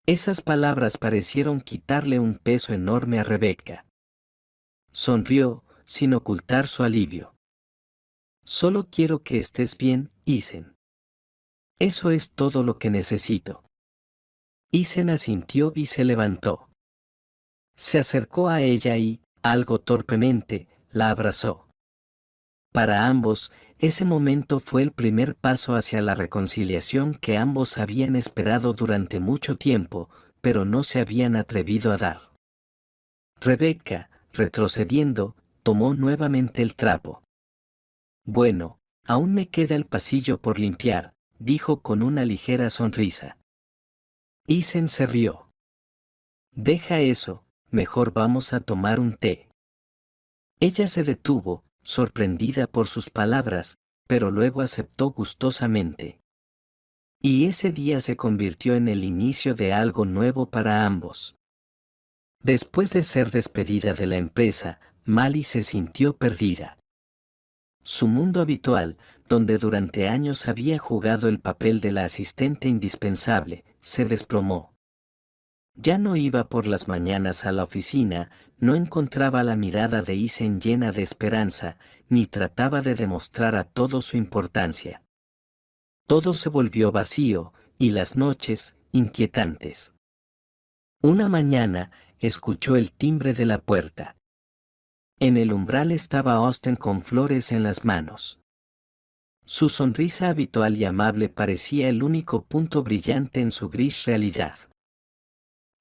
Esas palabras parecieron quitarle un peso enorme a Rebecca. Sonrió, sin ocultar su alivio. Solo quiero que estés bien, Isen. Eso es todo lo que necesito. Isen asintió y se levantó. Se acercó a ella y, algo torpemente, la abrazó. Para ambos, ese momento fue el primer paso hacia la reconciliación que ambos habían esperado durante mucho tiempo, pero no se habían atrevido a dar. Rebecca, retrocediendo, tomó nuevamente el trapo. Bueno, aún me queda el pasillo por limpiar, dijo con una ligera sonrisa. Isen se rió. Deja eso, mejor vamos a tomar un té. Ella se detuvo, sorprendida por sus palabras, pero luego aceptó gustosamente. Y ese día se convirtió en el inicio de algo nuevo para ambos. Después de ser despedida de la empresa, Mali se sintió perdida. Su mundo habitual, donde durante años había jugado el papel de la asistente indispensable, se desplomó. Ya no iba por las mañanas a la oficina, no encontraba la mirada de Isen llena de esperanza, ni trataba de demostrar a todos su importancia. Todo se volvió vacío, y las noches, inquietantes. Una mañana, escuchó el timbre de la puerta. En el umbral estaba Austen con flores en las manos. Su sonrisa habitual y amable parecía el único punto brillante en su gris realidad.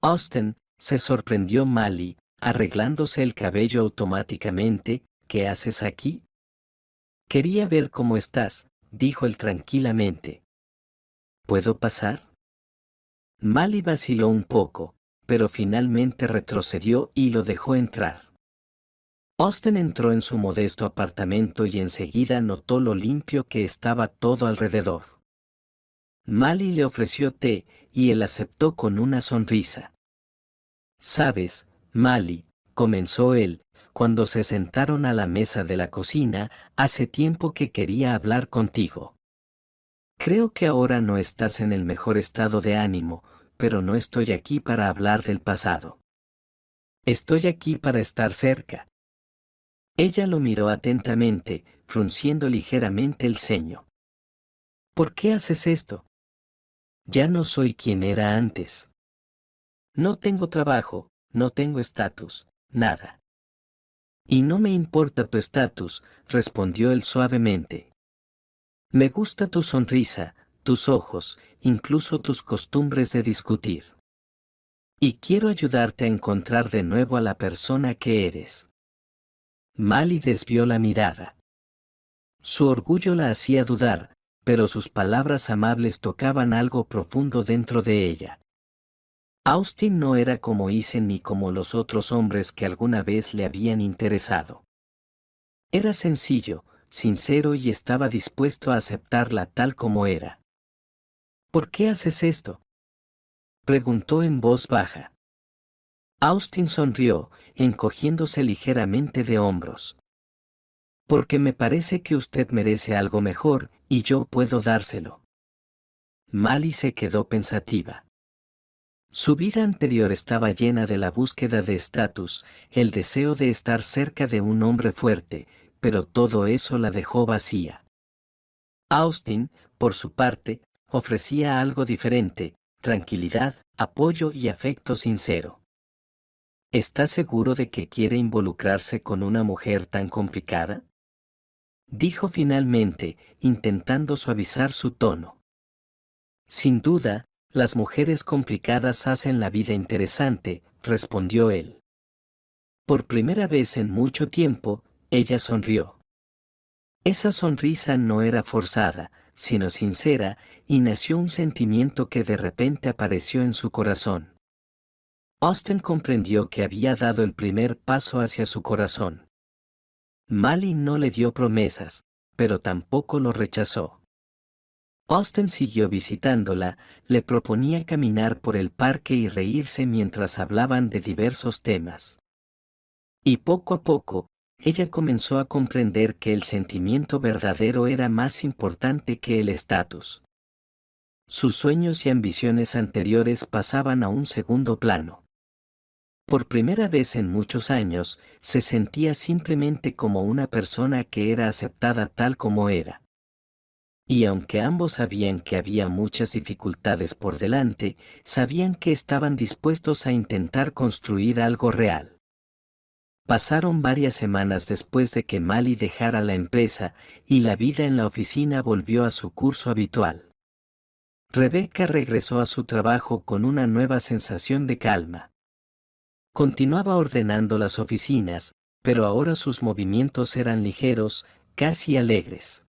Austen, se sorprendió Mali, arreglándose el cabello automáticamente. ¿Qué haces aquí? Quería ver cómo estás, dijo él tranquilamente. ¿Puedo pasar? Mali vaciló un poco, pero finalmente retrocedió y lo dejó entrar. Austen entró en su modesto apartamento y enseguida notó lo limpio que estaba todo alrededor. Mally le ofreció té, y él aceptó con una sonrisa. «Sabes, Mally», comenzó él, cuando se sentaron a la mesa de la cocina, «hace tiempo que quería hablar contigo. Creo que ahora no estás en el mejor estado de ánimo, pero no estoy aquí para hablar del pasado. Estoy aquí para estar cerca». Ella lo miró atentamente, frunciendo ligeramente el ceño. «¿Por qué haces esto? Ya no soy quien era antes. No tengo trabajo, no tengo estatus, nada». «Y no me importa tu estatus», respondió él suavemente. «Me gusta tu sonrisa, tus ojos, incluso tus costumbres de discutir. Y quiero ayudarte a encontrar de nuevo a la persona que eres». Mally desvió la mirada. Su orgullo la hacía dudar, pero sus palabras amables tocaban algo profundo dentro de ella. Austen no era como Isen ni como los otros hombres que alguna vez le habían interesado. Era sencillo, sincero y estaba dispuesto a aceptarla tal como era. «¿Por qué haces esto?», preguntó en voz baja. Austen sonrió, encogiéndose ligeramente de hombros. «Porque me parece que usted merece algo mejor, y yo puedo dárselo». Mally se quedó pensativa. Su vida anterior estaba llena de la búsqueda de estatus, el deseo de estar cerca de un hombre fuerte, pero todo eso la dejó vacía. Austen, por su parte, ofrecía algo diferente: tranquilidad, apoyo y afecto sincero. «¿Está seguro de que quiere involucrarse con una mujer tan complicada?», dijo finalmente, intentando suavizar su tono. «Sin duda, las mujeres complicadas hacen la vida interesante», respondió él. Por primera vez en mucho tiempo, ella sonrió. Esa sonrisa no era forzada, sino sincera, y nació un sentimiento que de repente apareció en su corazón. Austen comprendió que había dado el primer paso hacia su corazón. Mally no le dio promesas, pero tampoco lo rechazó. Austen siguió visitándola, le proponía caminar por el parque y reírse mientras hablaban de diversos temas. Y poco a poco, ella comenzó a comprender que el sentimiento verdadero era más importante que el estatus. Sus sueños y ambiciones anteriores pasaban a un segundo plano. Por primera vez en muchos años, se sentía simplemente como una persona que era aceptada tal como era. Y aunque ambos sabían que había muchas dificultades por delante, sabían que estaban dispuestos a intentar construir algo real. Pasaron varias semanas después de que Mally dejara la empresa, y la vida en la oficina volvió a su curso habitual. Rebecca regresó a su trabajo con una nueva sensación de calma. Continuaba ordenando las oficinas, pero ahora sus movimientos eran ligeros, casi alegres.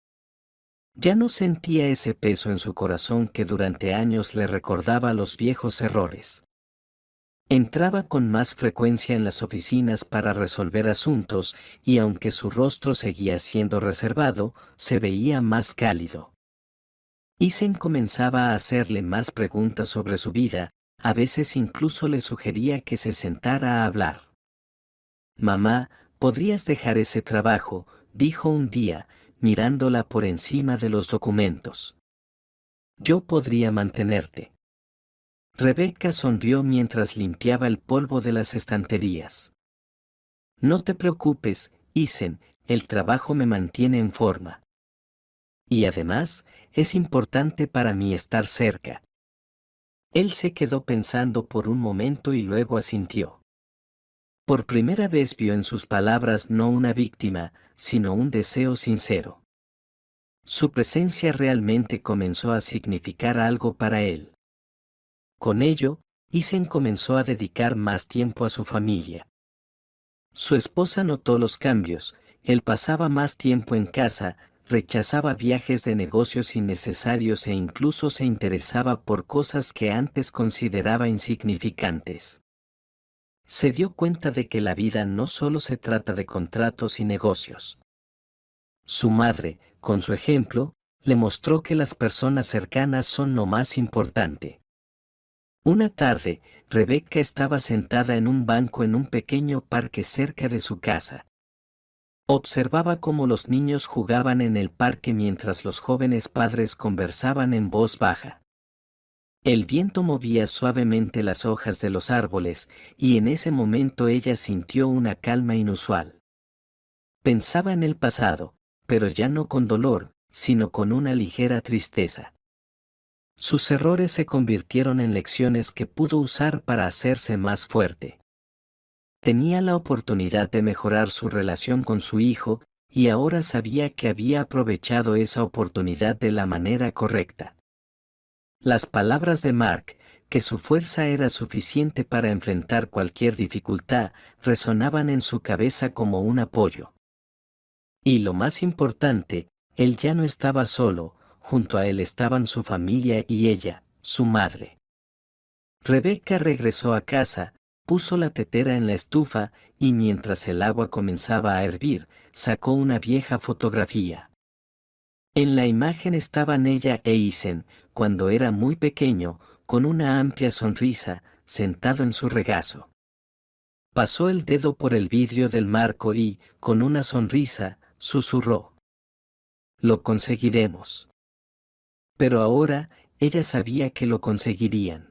Ya no sentía ese peso en su corazón que durante años le recordaba los viejos errores. Entraba con más frecuencia en las oficinas para resolver asuntos, y aunque su rostro seguía siendo reservado, se veía más cálido. Isen comenzaba a hacerle más preguntas sobre su vida, a veces incluso le sugería que se sentara a hablar. «Mamá, ¿podrías dejar ese trabajo?», dijo un día, mirándola por encima de los documentos. «Yo podría mantenerte». Rebecca sonrió mientras limpiaba el polvo de las estanterías. «No te preocupes, Isen, el trabajo me mantiene en forma. Y además, es importante para mí estar cerca». Él se quedó pensando por un momento y luego asintió. Por primera vez vio en sus palabras no una víctima, sino un deseo sincero. Su presencia realmente comenzó a significar algo para él. Con ello, Isen comenzó a dedicar más tiempo a su familia. Su esposa notó los cambios: él pasaba más tiempo en casa, rechazaba viajes de negocios innecesarios e incluso se interesaba por cosas que antes consideraba insignificantes. Se dio cuenta de que la vida no solo se trata de contratos y negocios. Su madre, con su ejemplo, le mostró que las personas cercanas son lo más importante. Una tarde, Rebecca estaba sentada en un banco en un pequeño parque cerca de su casa. Observaba cómo los niños jugaban en el parque mientras los jóvenes padres conversaban en voz baja. El viento movía suavemente las hojas de los árboles, y en ese momento ella sintió una calma inusual. Pensaba en el pasado, pero ya no con dolor, sino con una ligera tristeza. Sus errores se convirtieron en lecciones que pudo usar para hacerse más fuerte. Tenía la oportunidad de mejorar su relación con su hijo, y ahora sabía que había aprovechado esa oportunidad de la manera correcta. Las palabras de Mark, que su fuerza era suficiente para enfrentar cualquier dificultad, resonaban en su cabeza como un apoyo. Y lo más importante, él ya no estaba solo, junto a él estaban su familia y ella, su madre. Rebecca regresó a casa, puso la tetera en la estufa y mientras el agua comenzaba a hervir, sacó una vieja fotografía. En la imagen estaban ella e Isen, cuando era muy pequeño, con una amplia sonrisa, sentado en su regazo. Pasó el dedo por el vidrio del marco y, con una sonrisa, susurró: "Lo conseguiremos". Pero ahora, ella sabía que lo conseguirían.